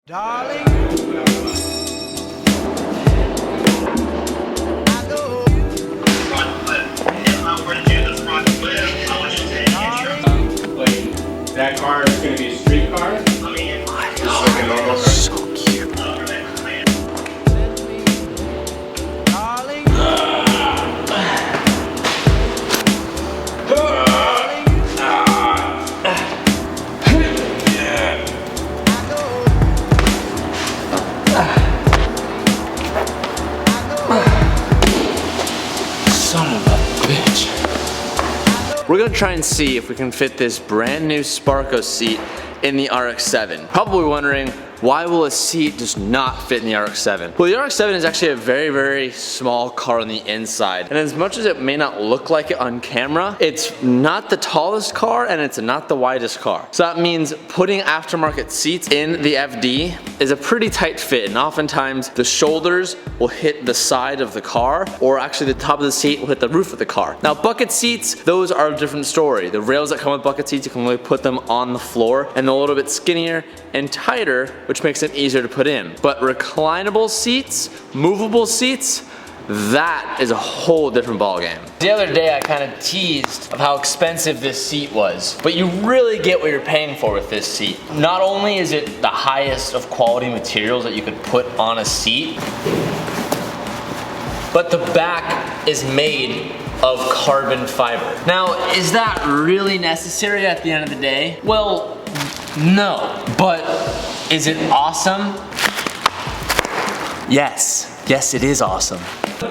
Darling, that car is going to be a street car. Just like a normal car. so cute. Darling, Son of a bitch. We're gonna try and see if we can fit this brand new Sparko seat in the RX7. Probably wondering, why will a seat just not fit in the RX7? Well, the RX7 is actually a very, very small car on the inside. And as much as it may not look like it on camera, it's not the tallest car and it's not the widest car. So that means putting aftermarket seats in the FD is a pretty tight fit. And oftentimes the shoulders will hit the side of the car, or actually the top of the seat will hit the roof of the car. Now bucket seats, those are a different story. The rails that come with bucket seats, you can really put them on the floor, and they're a little bit skinnier and tighter, which makes them easier to put in. But reclinable seats, movable seats, that is a whole different ballgame. The other day I kind of teased of how expensive this seat was, but you really get what you're paying for with this seat. Not only is it the highest of quality materials that you could put on a seat, but the back is made of carbon fiber. Now, is that really necessary at the end of the day? Well, no, but is it awesome? Yes, it is awesome.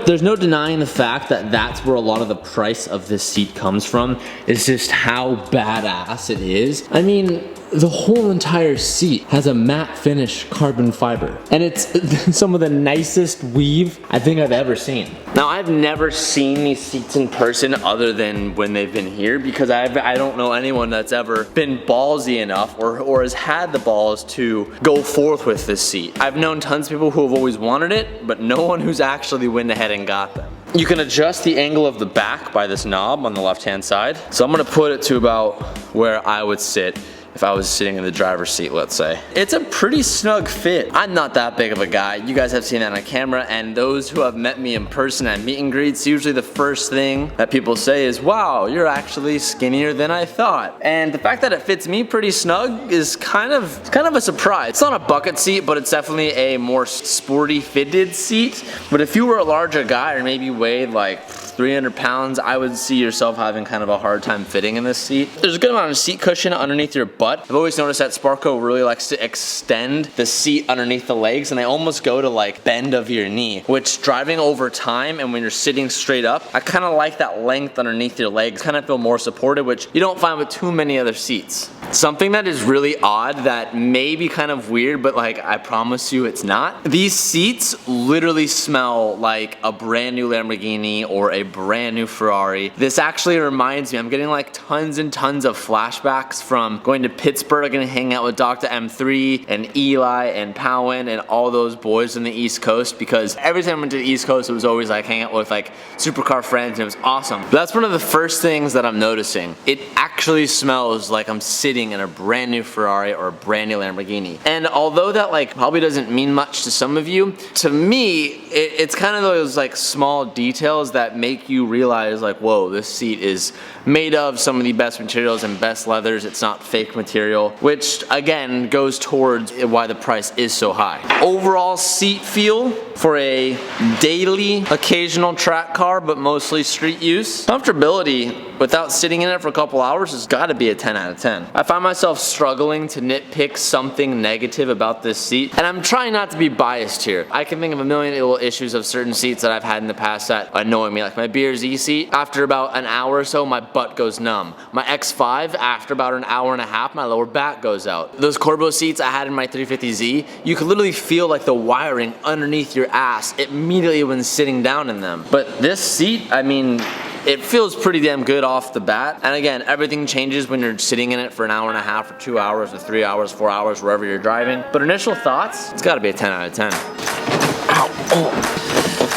There's no denying the fact that that's where a lot of the price of this seat comes from, is just how badass it is. I mean, the whole entire seat has a matte finish carbon fiber, and it's some of the nicest weave I think I've ever seen. Now, I've never seen these seats in person other than when they've been here, because I don't know anyone that's ever been ballsy enough or has had the balls to go forth with this seat. I've known tons of people who have always wanted it, but no one who's actually went ahead and got them. You can adjust the angle of the back by this knob on the left-hand side. So I'm gonna put it to about where I would sit if I was sitting in the driver's seat, let's say. It's a pretty snug fit. I'm not that big of a guy. You guys have seen that on camera, and those who have met me in person at meet and greets, usually the first thing that people say is, wow, you're actually skinnier than I thought. And the fact that it fits me pretty snug is kind of a surprise. It's not a bucket seat, but it's definitely a more sporty fitted seat. But if you were a larger guy, or maybe weighed like 300 pounds, I would see yourself having kind of a hard time fitting in this seat. There's a good amount of seat cushion underneath your butt. I've always noticed that Sparko really likes to extend the seat underneath the legs, and they almost go to like bend of your knee, which driving over time and when you're sitting straight up, I kind of like that length underneath your legs, kind of feel more supported, which you don't find with too many other seats. Something that is really odd that may be kind of weird, but like I promise you it's not. These seats literally smell like a brand new Lamborghini or a brand new Ferrari. This actually reminds me, I'm getting like tons and tons of flashbacks from going to Pittsburgh and hanging out with Dr. M3 and Eli and Poway and all those boys in the East Coast, because every time I went to the East Coast, it was always like hanging out with like supercar friends, and it was awesome. But that's one of the first things that I'm noticing. It actually smells like I'm sitting in a brand new Ferrari or a brand new Lamborghini. And although that like probably doesn't mean much to some of you, to me, it's kind of those like small details that make you realize like, whoa, this seat is made of some of the best materials and best leathers. It's not fake material, which again goes towards why the price is so high. Overall seat feel for a daily, occasional track car, but mostly street use. Comfortability without sitting in it for a couple hours has got to be a 10 out of 10. I find myself struggling to nitpick something negative about this seat, and I'm trying not to be biased here. I can think of a million little issues of certain seats that I've had in the past that annoy me, like my BRZ seat. After about an hour or so, my butt goes numb. My X5, after about an hour and a half, my lower back goes out. Those Corbeau seats I had in my 350Z, you could literally feel like the wiring underneath your ass immediately when sitting down in them. But this seat, I mean, it feels pretty damn good off the bat. And again, everything changes when you're sitting in it for an hour and a half or 2 hours or 3 hours, 4 hours, wherever you're driving. But initial thoughts, it's gotta be a 10 out of 10. Ow, oh.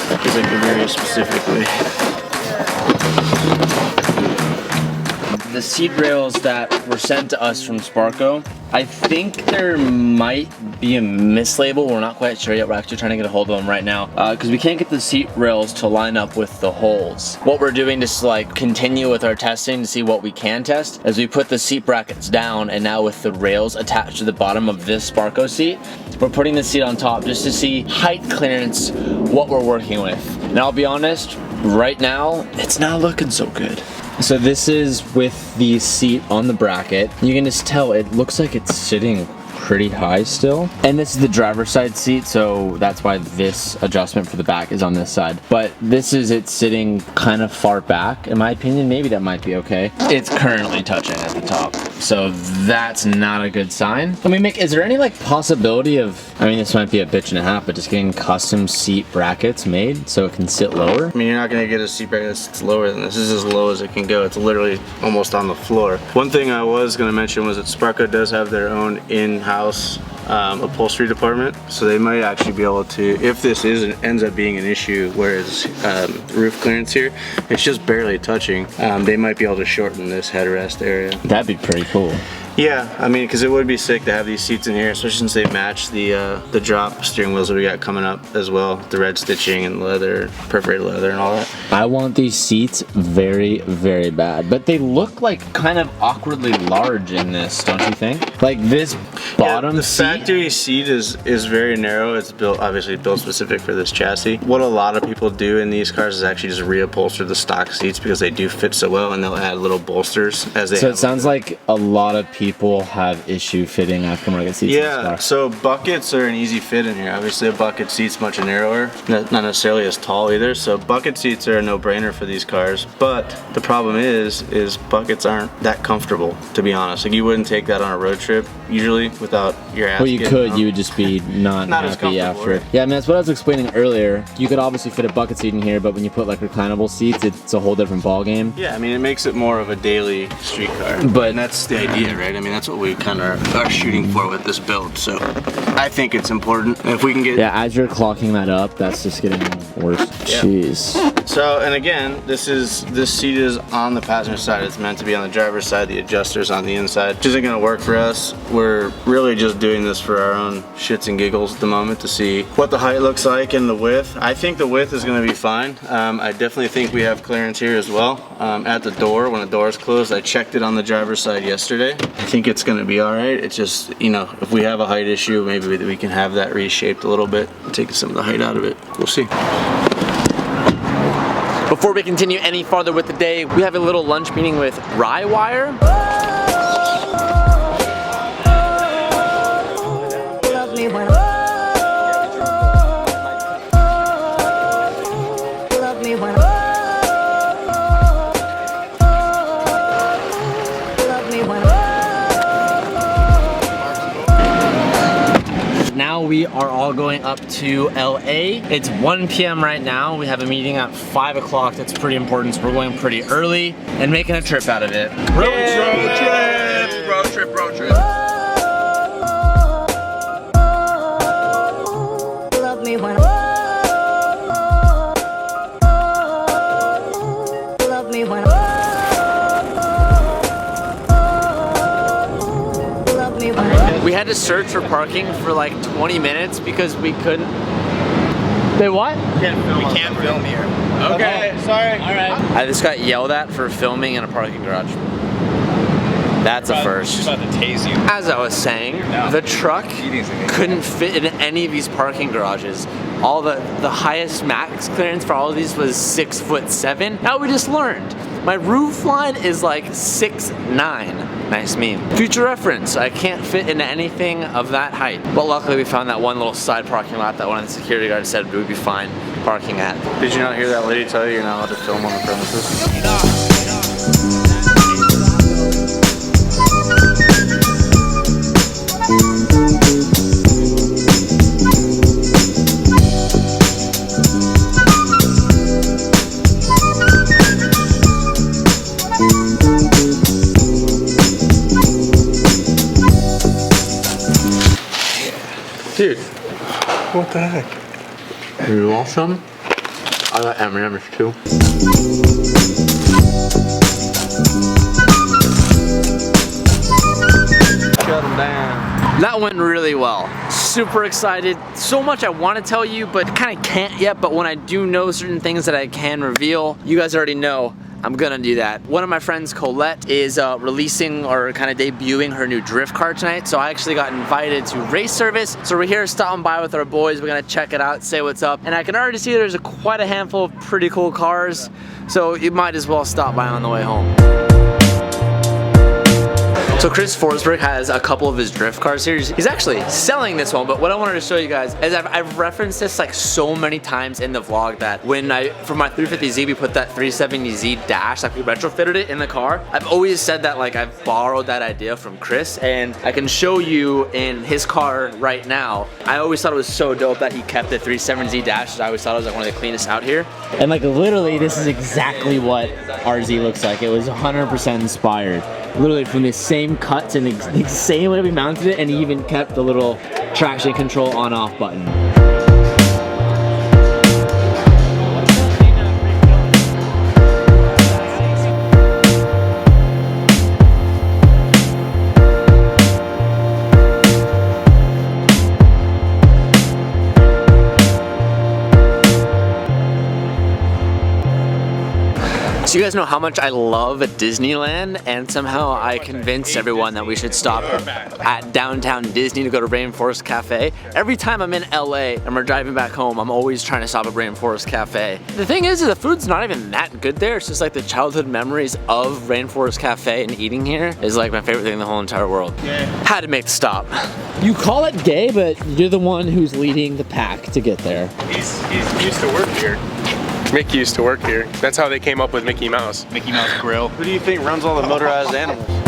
Because I can very specifically. The seat rails that were sent to us from Sparko, I think there might be a mislabel. We're not quite sure yet. We're actually trying to get a hold of them right now because we can't get the seat rails to line up with the holes. What we're doing to like continue with our testing to see what we can test is we put the seat brackets down, and now with the rails attached to the bottom of this Sparko seat, we're putting the seat on top just to see height clearance, what we're working with. And I'll be honest, right now, it's not looking so good. So this is with the seat on the bracket. You can just tell it looks like it's sitting pretty high still. And this is the driver's side seat, so that's why this adjustment for the back is on this side. But this is it sitting kind of far back. In my opinion, maybe that might be okay. It's currently touching at the top, so that's not a good sign. I mean, is there any like possibility of, I mean, this might be a bitch and a half, but just getting custom seat brackets made so it can sit lower? I mean, you're not gonna get a seat bracket that's lower than this. This is as low as it can go. It's literally almost on the floor. One thing I was gonna mention was that Sparko does have their own in-house upholstery department, so they might actually be able to, if this ends up being an issue where it's roof clearance here, it's just barely touching, they might be able to shorten this headrest area. That'd be pretty cool. Yeah, I mean, because it would be sick to have these seats in here, especially since they match the drop steering wheels that we got coming up as well. The red stitching and leather, perforated leather and all that. I want these seats very, very bad, but they look like kind of awkwardly large in this, don't you think? Like this bottom the seat. factory seat is very narrow. It's built, obviously built specific for this chassis. What a lot of people do in these cars is actually just reupholster the stock seats because they do fit so well, and they'll add little bolsters as they. So it sounds like a lot of people have issue fitting aftermarket seats. Yeah, so buckets are an easy fit in here. Obviously a bucket seat's much narrower, not necessarily as tall either, so bucket seats are a no-brainer for these cars. But the problem is buckets aren't that comfortable, to be honest. Like, you wouldn't take that on a road trip usually without your ass. Well, you could, you would just be not happy after. Right? Yeah, I mean, that's what I was explaining earlier. You could obviously fit a bucket seat in here, but when you put like reclinable seats, it's a whole different ball game. Yeah, I mean, it makes it more of a daily street car. But and that's the idea, right? I mean, that's what we kind of are shooting for with this build. So I think it's important if we can get. Yeah, as you're clocking that up, that's just getting worse. Yeah. Jeez. So, and again, this seat is on the passenger side. It's meant to be on the driver's side. The adjuster's on the inside, which isn't going to work for us. We're really just doing this for our own shits and giggles at the moment to see what the height looks like and the width. I think the width is going to be fine. I definitely think we have clearance here as well. At the door, when the door is closed, I checked it on the driver's side yesterday. I think it's going to be all right. It's just, you know, if we have a height issue, maybe we can have that reshaped a little bit, take some of the height out of it. We'll see. Before we continue any farther with the day, we have a little lunch meeting with Rywire. Now we are all going up to LA. It's 1 p.m. right now. We have a meeting at 5 o'clock. That's pretty important, so we're going pretty early and making a trip out of it. Road trip. We had to search for parking for like 20 minutes because we couldn't. They what? We can't film here. Okay, sorry. All right. I just got yelled at for filming in a parking garage. That's a first. She's about to tase you. As I was saying, the truck couldn't fit in any of these parking garages. All the highest max clearance for all of these was 6'7". Now we just learned. My roof line is like 6'9". Nice meme. Future reference, I can't fit into anything of that height. But luckily we found that one little side parking lot that one of the security guards said we would be fine parking at. Did you not hear that lady tell you you're not allowed to film on the premises? Dude, what the heck? You want some? I got M&M's too. Shut them down. That went really well. super excited. So much I want to tell you, but kind of can't yet. But when I do know certain things that I can reveal, you guys already know I'm gonna do that. One of my friends, Colette, is releasing or kind of debuting her new drift car tonight, so I actually got invited to race service. So we're here stopping by with our boys. We're gonna check it out, say what's up, and I can already see there's quite a handful of pretty cool cars, so you might as well stop by on the way home. So Chris Forsberg has a couple of his drift cars here. He's actually selling this one, but what I wanted to show you guys is I've referenced this like so many times in the vlog that when for my 350Z, we put that 370Z dash, like we retrofitted it in the car. I've always said that like I've borrowed that idea from Chris, and I can show you in his car right now. I always thought it was so dope that he kept the 370Z dash. I always thought it was like one of the cleanest out here. And like literally, this is exactly what RZ looks like. It was 100% inspired. Literally from the same cuts and the same way we mounted it, and he even kept the little traction control on-off button. So you guys know how much I love Disneyland, and somehow I convinced everyone that we should stop at downtown Disney to go to Rainforest Cafe. Every time I'm in LA and we're driving back home, I'm always trying to stop at Rainforest Cafe. The thing is the food's not even that good there. It's just like the childhood memories of Rainforest Cafe and eating here is like my favorite thing in the whole entire world. Yeah. Had to make the stop. You call it gay, but you're the one who's leading the pack to get there. He's used to work here. Mickey used to work here. That's how they came up with Mickey Mouse. Mickey Mouse Grill. Who do you think runs all the motorized animals?